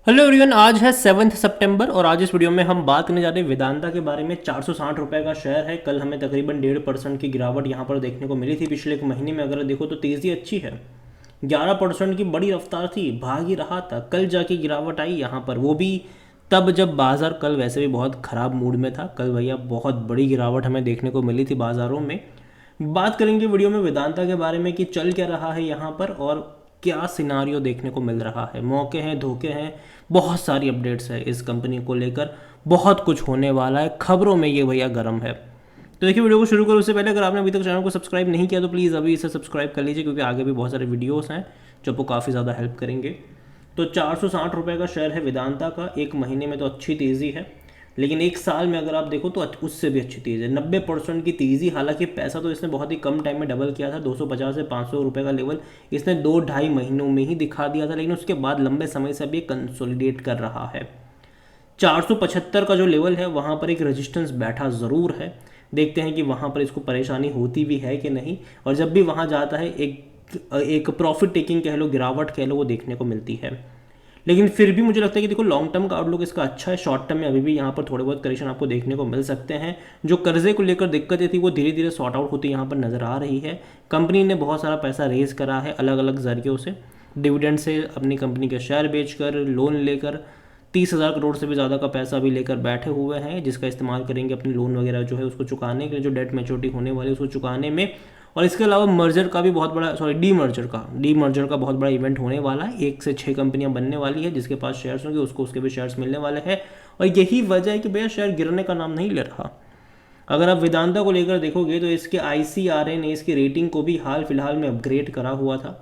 Hello everyone, आज है 7 सितंबर और आज इस वीडियो में हम बात करने जा रहे हैं वेदांता के बारे में। 460 रुपये का शेयर है। कल हमें तकरीबन 1.5% की गिरावट यहाँ पर देखने को मिली थी। पिछले एक महीने में अगर देखो तो तेज़ी अच्छी है। 11% की बड़ी रफ्तार थी, भाग ही रहा था, कल जाके गिरावट आई यहाँ पर, वो भी तब जब बाजार कल वैसे भी बहुत ख़राब मूड में था। कल भैया बहुत बड़ी गिरावट हमें देखने को मिली थी बाज़ारों में। बात करेंगे वीडियो में वेदांता के बारे में कि चल क्या रहा है यहाँ पर और क्या सिनारियो देखने को मिल रहा है, मौके हैं, धोखे हैं, बहुत सारी अपडेट्स है इस कंपनी को लेकर। बहुत कुछ होने वाला है, खबरों में ये भैया गर्म है। तो देखिए, वीडियो को शुरू करो उससे पहले अगर आपने अभी तक चैनल को सब्सक्राइब नहीं किया तो प्लीज़ अभी इसे सब्सक्राइब कर लीजिए, क्योंकि आगे भी बहुत सारे वीडियोस हैं जो आपको काफ़ी ज़्यादा हेल्प करेंगे। तो 460 रुपये का शेयर है वेदांता का। एक महीने में तो अच्छी तेज़ी है, लेकिन एक साल में अगर आप देखो तो उससे भी अच्छी तेज़ी है, 90% की तेज़ी। हालांकि पैसा तो इसने बहुत ही कम टाइम में डबल किया था, 250 से 500 रुपये का लेवल इसने 2-2.5 महीनों में ही दिखा दिया था, लेकिन उसके बाद लंबे समय से भी कंसोलिडेट कर रहा है। 475 का जो लेवल है वहाँ पर एक रेजिस्टेंस बैठा ज़रूर है। देखते हैं कि वहाँ पर इसको परेशानी होती भी है कि नहीं, और जब भी वहाँ जाता है एक प्रॉफिट टेकिंग कह लो, गिरावट कह लो, वो देखने को मिलती है। लेकिन फिर भी मुझे लगता है कि देखो, लॉन्ग टर्म का आउटलुक इसका अच्छा है। शॉर्ट टर्म में अभी भी यहाँ पर थोड़े बहुत करेक्शन आपको देखने को मिल सकते हैं। जो कर्जे को लेकर दिक्कतें थी वो धीरे धीरे सॉर्ट आउट होती यहाँ पर नज़र आ रही है। कंपनी ने बहुत सारा पैसा रेज करा है अलग अलग जरियों से, डिविडेंड से, अपनी कंपनी के शेयर बेचकर, लोन लेकर 30,000 करोड़ से भी ज़्यादा का पैसा भी लेकर बैठे हुए हैं, जिसका इस्तेमाल करेंगे अपनी लोन वगैरह जो है उसको चुकाने के लिए, जो डेट मैच्योरिटी होने वाली है उसको चुकाने में। और इसके अलावा मर्जर का भी बहुत बड़ा, सॉरी, डी मर्जर का बहुत बड़ा इवेंट होने वाला है। 1 से 6 कंपनियां बनने वाली है, जिसके पास शेयर्स होंगे उसको उसके भी शेयर्स मिलने वाले हैं। और यही वजह है कि भैया शेयर गिरने का नाम नहीं ले रहा। अगर आप वेदांता को लेकर देखोगे तो इसके ICRA ने इसकी रेटिंग को भी हाल फिलहाल में अपग्रेड करा हुआ था,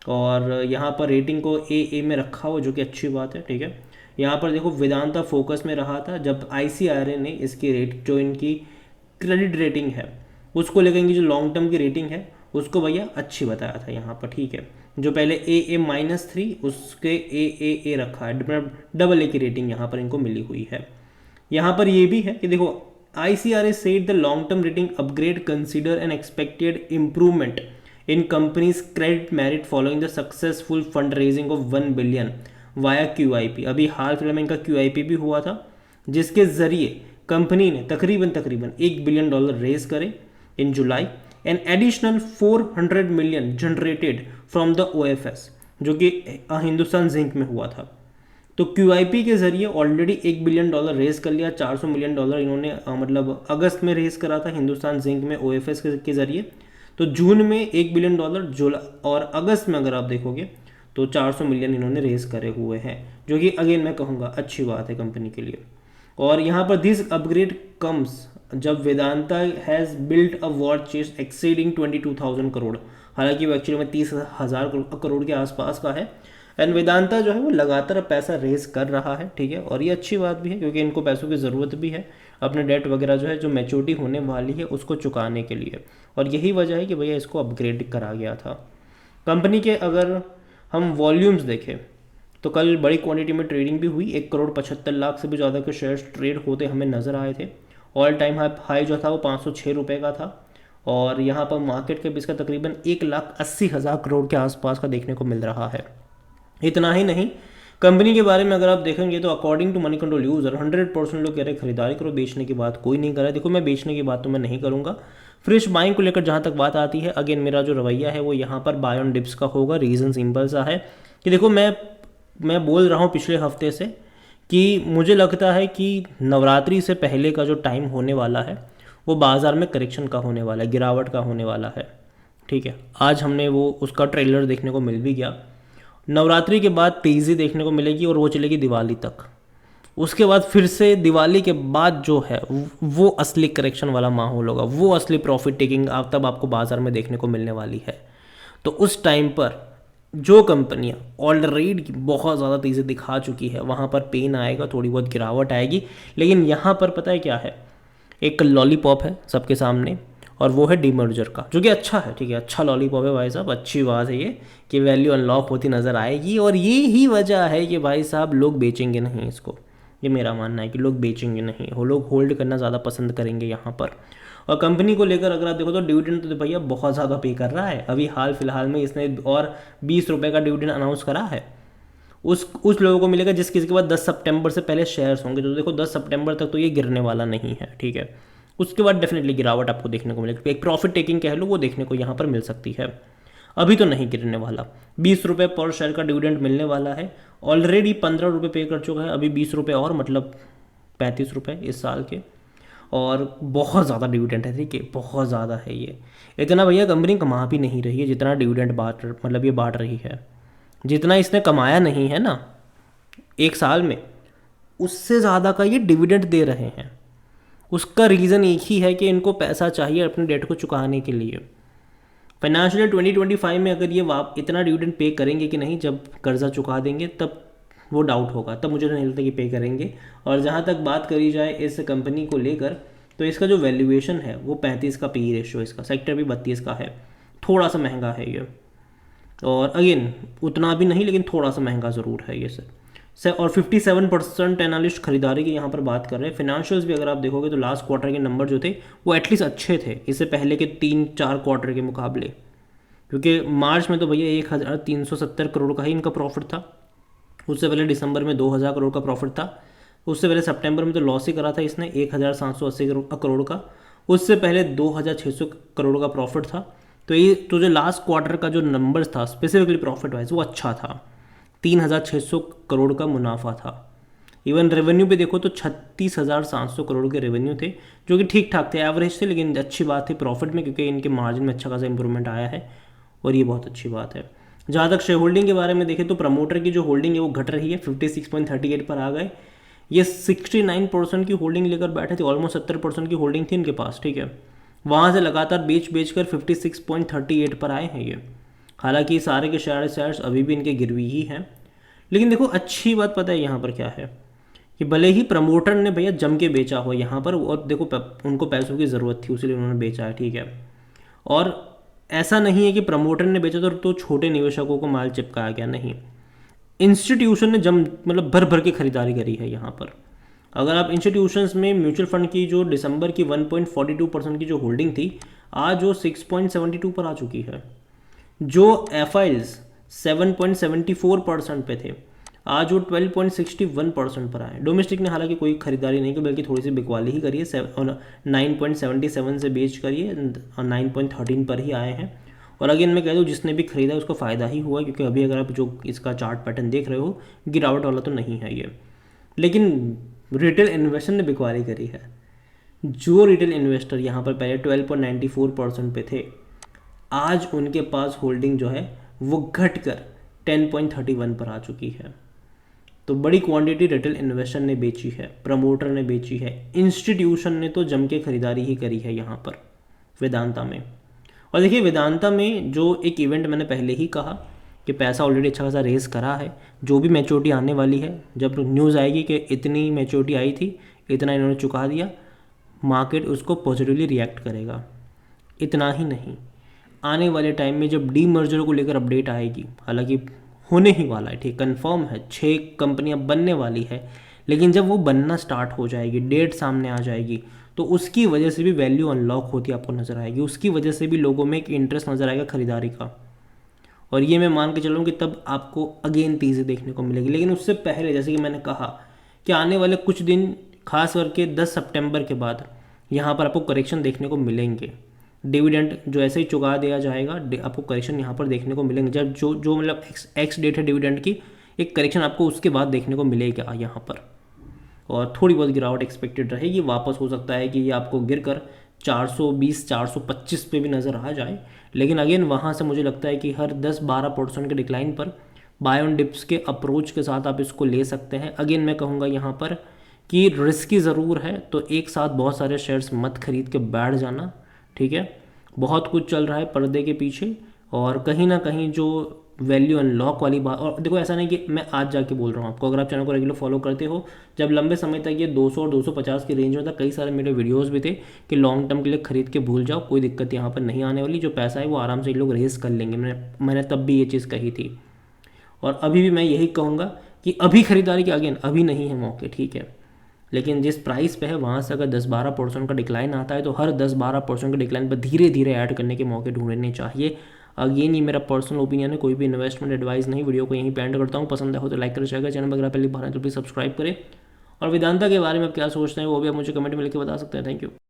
और यहाँ पर रेटिंग को AA में रखा हुआ, जो कि अच्छी बात है। ठीक है, यहाँ पर देखो वेदांता फोकस में रहा था जब ICRA ने इसकी रेट, जो इनकी क्रेडिट रेटिंग है उसको लेकर, इनकी जो लॉन्ग टर्म की रेटिंग है उसको भैया अच्छी बताया था यहाँ पर। ठीक है, जो पहले AA-3 उसके AAA रखा है, डबल A की रेटिंग यहाँ पर इनको मिली हुई है। यहाँ पर ये भी है कि देखो, ICRA said the long term rating upgrade consider an expected improvement in company's credit merit following the successful fundraising of 1 billion via QIP। अभी हाल फिलहाल में इनका QIP भी हुआ था, जिसके जरिए कंपनी ने तकरीबन $1 बिलियन रेज करे in July. An additional 400 million generated from the OFS, जो कि हिंदुस्तान जिंक में हुआ था। तो QIP के जरिए ऑलरेडी $1 बिलियन रेज कर लिया। $400 मिलियन इन्होंने मतलब अगस्त में रेज करा था हिंदुस्तान जिंक में OFS के जरिए। तो जून में $1 बिलियन, जुलाई और अगस्त में अगर आप देखोगे तो 400 मिलियन इन्होंने रेज करे हुए हैं, जो कि अगेन मैं कहूँगा अच्छी बात है कंपनी के लिए। और यहाँ पर दिस अपग्रेड कम्स जब Vedanta has built a war chest exceeding 22,000 crore. हालांकि वो एक्चुअली में 30,000 करोड़ के आसपास का है। एंड वेदांता जो है वो लगातार पैसा रेज कर रहा है। ठीक है, और ये अच्छी बात भी है क्योंकि इनको पैसों की ज़रूरत भी है अपने डेट वगैरह जो है, जो मैच्योरिटी होने वाली है उसको चुकाने के लिए। और यही वजह है कि भैया इसको अपग्रेड करा गया था। कंपनी के अगर हम वॉल्यूम्स देखें तो कल बड़ी क्वांटिटी में ट्रेडिंग भी हुई। 1,75,00,000 से भी ज़्यादा के शेयर्स ट्रेड होते हमें नज़र आए थे। ऑल टाइम हाई जो था वो 506 रुपये का था, और यहाँ पर मार्केट कैप इसका तकरीबन 1,80,000 करोड़ के आसपास का देखने को मिल रहा है। इतना ही नहीं, कंपनी के बारे में अगर आप देखेंगे तो according to Moneycontrol user 100% लोग कह रहे हैं खरीदारी करो, बेचने की बात कोई नहीं कर रहा है। देखो, मैं बेचने की बात तो मैं नहीं करूँगा। फ्रेश बाइंग को लेकर जहाँ तक बात आती है, अगेन मेरा जो रवैया है वो यहाँ पर बाय ऑन डिप्स का होगा। रीज़न सिंपल सा है कि देखो, मैं बोल रहा हूँ पिछले हफ्ते से कि मुझे लगता है कि नवरात्रि से पहले का जो टाइम होने वाला है वो बाज़ार में करेक्शन का होने वाला है, गिरावट का होने वाला है। ठीक है, आज हमने वो उसका ट्रेलर देखने को मिल भी गया। नवरात्रि के बाद तेज़ी देखने को मिलेगी और वो चलेगी दिवाली तक। उसके बाद फिर से दिवाली के बाद जो है वो असली करेक्शन वाला माहौल होगा, वो असली प्रॉफिट टेकिंग आप तब आपको बाज़ार में देखने को मिलने वाली है। तो उस टाइम पर जो कंपनियां ऑलरेडी बहुत ज़्यादा तेज़ी दिखा चुकी है वहाँ पर पेन आएगा, थोड़ी बहुत गिरावट आएगी। लेकिन यहाँ पर पता है क्या है, एक लॉलीपॉप है सबके सामने, और वो है डीमर्जर का, जो कि अच्छा है। ठीक है, अच्छा लॉलीपॉप है भाई साहब, अच्छी बात है ये कि वैल्यू अनलॉक होती नज़र आएगी। और ये ही वजह है कि भाई साहब लोग बेचेंगे नहीं इसको। ये मेरा मानना है कि लोग बेचेंगे नहीं, वो लोग होल्ड करना ज़्यादा पसंद करेंगे यहाँ पर। और कंपनी को लेकर अगर आप देखो तो डिविडेंड तो भैया बहुत ज़्यादा पे कर रहा है। अभी हाल फिलहाल में इसने और 20 रुपये का डिविडेंड अनाउंस करा है, उस लोगों को मिलेगा जिस किसी के पास 10 सितंबर से पहले शेयर्स होंगे। तो देखो 10 सितंबर तक तो ये गिरने वाला नहीं है, ठीक है। उसके बाद डेफिनेटली गिरावट आपको देखने को मिलेगी, एक प्रॉफिट टेकिंग कह लो वो देखने को यहाँ पर मिल सकती है। अभी तो नहीं गिरने वाला। 20 रुपये पर शेयर का डिविडेंड मिलने वाला है। ऑलरेडी 15 रुपये पे कर चुका है, अभी 20 रुपये और, मतलब 35 रुपये इस साल के। और बहुत ज़्यादा डिविडेंड है, ठीक है, बहुत ज़्यादा है ये। इतना भैया कंपनी कमा भी नहीं रही है जितना डिविडेंड मतलब ये बांट रही है। जितना इसने कमाया नहीं है ना एक साल में, उससे ज़्यादा का ये डिविडेंड दे रहे हैं। उसका रीज़न एक ही है कि इनको पैसा चाहिए अपने डेट को चुकाने के लिए। फाइनेंशियल 2025 में अगर ये इतना डिविडेंड पे करेंगे कि नहीं, जब कर्जा चुका देंगे तब वो डाउट होगा, तब मुझे नहीं लगता कि पे करेंगे। और जहाँ तक बात करी जाए इस कंपनी को लेकर, तो इसका जो वैल्यूएशन है वो 35 का पी रेशियो, इसका सेक्टर भी 32 का है, थोड़ा सा महंगा है ये। और अगेन उतना भी नहीं, लेकिन थोड़ा सा महंगा ज़रूर है ये सर। और 57% एनालिस्ट खरीदारी की यहाँ पर बात कर रहे हैं। फिनेंशियल्स भी अगर आप देखोगे तो लास्ट क्वार्टर के नंबर जो थे वो एटलीस्ट अच्छे थे इससे पहले के 3-4 क्वार्टर के मुकाबले। क्योंकि मार्च में तो भैया 1370 करोड़ का ही इनका प्रॉफिट था। उससे पहले दिसंबर में 2000 करोड़ का प्रॉफिट था। उससे पहले सितंबर में तो लॉस ही करा था इसने 1780 करोड़ का। उससे पहले 2600 करोड़ का प्रॉफिट था। तो ये तो जो लास्ट क्वार्टर का जो नंबर था स्पेसिफिकली प्रॉफिट वाइज वो अच्छा था, 3600 करोड़ का मुनाफा था। इवन रेवेन्यू पे देखो तो 36,700 करोड़ के रेवेन्यू थे, जो कि ठीक ठाक थे, एवरेज थे, लेकिन अच्छी बात थी प्रॉफिट में, क्योंकि इनके मार्जिन में अच्छा खासा इंप्रूवमेंट आया है और ये बहुत अच्छी बात है। जहाँ तक शेयर होल्डिंग के बारे में देखें तो प्रमोटर की जो होल्डिंग है वो घट रही है, 56.38 पर आ गए। ये 69% की होल्डिंग लेकर बैठे थे, ऑलमोस्ट 70% की होल्डिंग थी इनके पास, ठीक है। वहाँ से लगातार बेच कर 56.38 पर आए हैं ये। हालांकि सारे के शेयर्स अभी भी इनके गिरवी ही हैं। लेकिन देखो अच्छी बात पता है यहाँ पर क्या है, कि भले ही प्रमोटर ने भैया जम के बेचा हो यहाँ पर, और देखो उनको पैसों की ज़रूरत थी इसलिए उन्होंने बेचा है, ठीक है। और ऐसा नहीं है कि प्रमोटर ने बेचा तो छोटे निवेशकों को माल चिपकाया गया, नहीं। इंस्टीट्यूशन ने मतलब भर भर के खरीदारी करी है यहाँ पर। अगर आप इंस्टीट्यूशंस में म्यूचुअल फंड की जो दिसंबर की 1.42% की जो होल्डिंग थी, आज वो 6.72 पर आ चुकी है। जो एफआईल्स 7.74% पे थे, आज वो 12.61% पर आए। डोमेस्टिक ने हालांकि कोई खरीदारी नहीं की, बल्कि थोड़ी सी बिकवाली ही करी है, 9.77 से बेच करिए 9.13 पर ही आए हैं। और अगेन मैं कह दूँ जिसने भी खरीदा उसको फ़ायदा ही हुआ, क्योंकि अभी अगर आप जो इसका चार्ट पैटर्न देख रहे हो, गिरावट वाला तो नहीं है ये। लेकिन रिटेल इन्वेस्टर ने बिकवाली करी है। जो रिटेल इन्वेस्टर यहाँ पर पहले 12.94% पे थे, आज उनके पास होल्डिंग जो है वो घट कर 10.31 पर आ चुकी है। तो बड़ी क्वांटिटी रिटेल इन्वेस्टर ने बेची है, प्रमोटर ने बेची है, इंस्टीट्यूशन ने तो जम के खरीदारी ही करी है यहाँ पर वेदांता में। और देखिए वेदांता में जो एक इवेंट मैंने पहले ही कहा कि पैसा ऑलरेडी अच्छा खासा रेस करा है, जो भी मैच्योरिटी आने वाली है, जब न्यूज़ आएगी कि इतनी मैच्योरिटी आई थी, इतना इन्होंने चुका दिया, मार्केट उसको पॉजिटिवली रिएक्ट करेगा। इतना ही नहीं, आने वाले टाइम में जब डी मर्जर को लेकर अपडेट आएगी, हालांकि होने ही वाला है, ठीक, कंफर्म है, 6 कंपनियां बनने वाली है, लेकिन जब वो बनना स्टार्ट हो जाएगी, डेट सामने आ जाएगी, तो उसकी वजह से भी वैल्यू अनलॉक होती आपको नज़र आएगी, उसकी वजह से भी लोगों में एक इंटरेस्ट नज़र आएगा खरीदारी का। और ये मैं मान के चल रहा हूँ कि तब आपको अगेन तेज़ी देखने को मिलेगी। लेकिन उससे पहले जैसे कि मैंने कहा कि आने वाले कुछ दिन, खास करके 10 सितंबर के बाद, यहाँ पर आपको करेक्शन देखने को मिलेंगे। डिविडेंड जो ऐसे ही चुका दिया जाएगा, आपको करेक्शन यहाँ पर देखने को मिलेंगे। जब जो मतलब एक्स डेट है डिविडेंड की, एक करेक्शन आपको उसके बाद देखने को मिलेगा यहाँ पर। और थोड़ी बहुत गिरावट एक्सपेक्टेड रहेगी, वापस हो सकता है कि ये आपको गिर कर 420 425 पे भी नज़र आ जाए। लेकिन अगेन वहाँ से मुझे लगता है कि हर 10-12% के डिक्लाइन पर बाय ऑन डिप्स के अप्रोच के साथ आप इसको ले सकते हैं। अगेन मैं कहूँगा यहाँ पर कि रिस्की ज़रूर है, तो एक साथ बहुत सारे शेयर्स मत खरीद के बैठ जाना, ठीक है। बहुत कुछ चल रहा है पर्दे के पीछे, और कहीं ना कहीं जो वैल्यू अनलॉक वाली बात, और देखो ऐसा नहीं कि मैं आज जाके बोल रहा हूँ आपको, अगर आप चैनल को रेगुलर फॉलो करते हो, जब लंबे समय तक ये 200 और 250 की रेंज में था, कई सारे मेरे वीडियोस भी थे कि लॉन्ग टर्म के लिए खरीद के भूल जाओ, कोई दिक्कत यहाँ पर नहीं आने वाली, जो पैसा है वो आराम से ये लोग रेस कर लेंगे। मैंने तब भी ये चीज़ कही थी, और अभी भी मैं यही कहूँगा कि अभी खरीदारी के अगेन अभी नहीं है मौके, ठीक है। लेकिन जिस प्राइस पे है वहाँ से अगर 10-12% का डिक्लाइन आता है, तो हर 10-12% के डिक्लाइन पर धीरे धीरे ऐड करने के मौके ढूंढने चाहिए। अगेन ये मेरा पर्सनल ओपिनियन है, कोई भी इन्वेस्टमेंट एडवाइस नहीं। वीडियो को यहीं पे एंड करता हूँ। पसंद आए हो तो लाइक करें, शेयर करें, चैनल वगैरह पहले बाहर तो प्लीज़ सब्सक्राइब करें। और वेदांता के बारे में आप क्या सोचते हैं वो भी आप मुझे कमेंट में लिख के बता सकते हैं। Thank you.